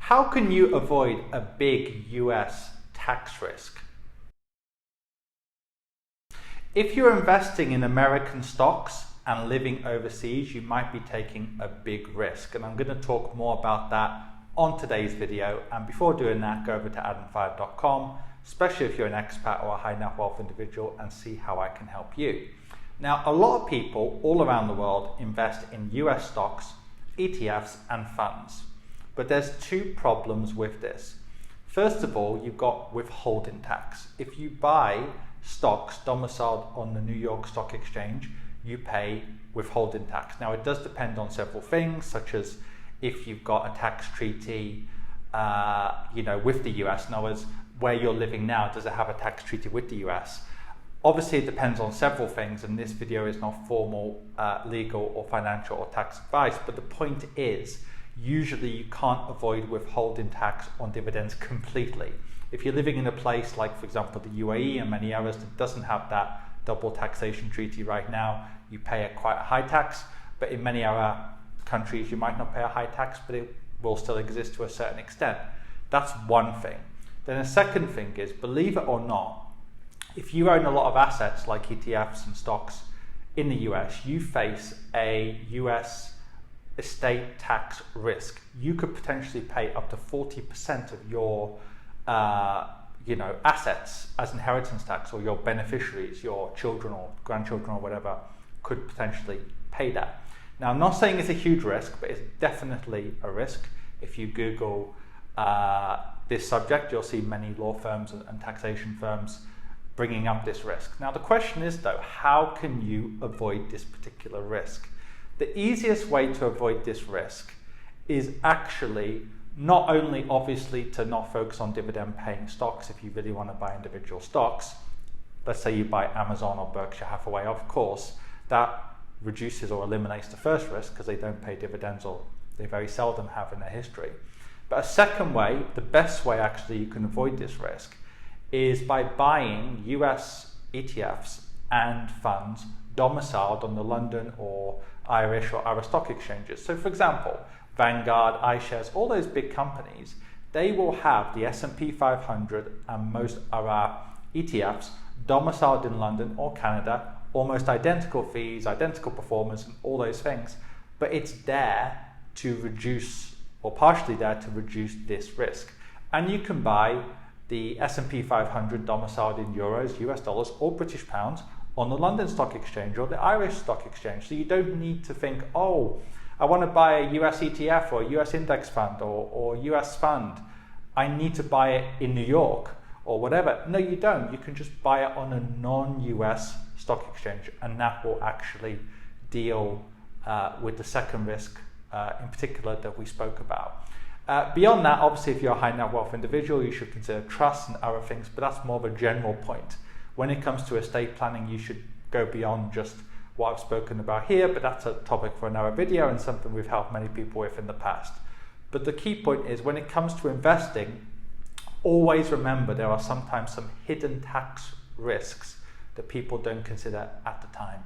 How can you avoid a big US tax risk? If you're investing in American stocks and living overseas, you might be taking a big risk. And I'm going to talk more about that on today's video. And before doing that, go over to adam5.com, especially if you're an expat or a high net wealth individual, and see how I can help you. Now, a lot of people all around the world invest in US stocks, ETFs, and funds. But there's two problems with this. First of all, you've got withholding tax. If you buy stocks domiciled on the New York Stock Exchange, you pay withholding tax. Now, it does depend on several things, such as if you've got a tax treaty with the US. In other words, where you're living now, does it have a tax treaty with the US? Obviously, it depends on several things, and this video is not formal legal or financial or tax advice, but the point is, usually you can't avoid withholding tax on dividends completely. If you're living in a place like, for example, the UAE and many others that doesn't have that double taxation treaty right now, you pay quite a high tax, but in many other countries you might not pay a high tax, but it will still exist to a certain extent. That's one thing. Then a second thing is, believe it or not, if you own a lot of assets like ETFs and stocks in the US, you face a US estate tax risk. You could potentially pay up to 40% of your assets as inheritance tax, or your beneficiaries, your children or grandchildren or whatever, could potentially pay that. Now, I'm not saying it's a huge risk, but it's definitely a risk. If you Google this subject, you'll see many law firms and taxation firms bringing up this risk. Now, the question is, though, how can you avoid this particular risk? The easiest way to avoid this risk is actually not only obviously to not focus on dividend paying stocks if you really want to buy individual stocks. Let's say you buy Amazon or Berkshire Hathaway, of course, that reduces or eliminates the first risk because they don't pay dividends, or they very seldom have in their history. But a second way, the best way actually you can avoid this risk, is by buying US ETFs and funds domiciled on the London or Irish or other stock exchanges. So for example, Vanguard, iShares, all those big companies, they will have the S&P 500 and most other ETFs domiciled in London or Canada, almost identical fees, identical performance, and all those things. But it's there to reduce, or partially there to reduce this risk. And you can buy the S&P 500 domiciled in euros, US dollars, or British pounds on the London Stock Exchange or the Irish Stock Exchange. So you don't need to think, oh, I want to buy a US ETF or a US index fund or US fund. I need to buy it in New York or whatever. No, you don't. You can just buy it on a non-US stock exchange, and that will actually deal with the second risk in particular that we spoke about. Beyond that, obviously, if you're a high net wealth individual, you should consider trusts and other things, but that's more of a general point. When it comes to estate planning, you should go beyond just what I've spoken about here, but that's a topic for another video and something we've helped many people with in the past. But the key point is, when it comes to investing, always remember there are sometimes some hidden tax risks that people don't consider at the time.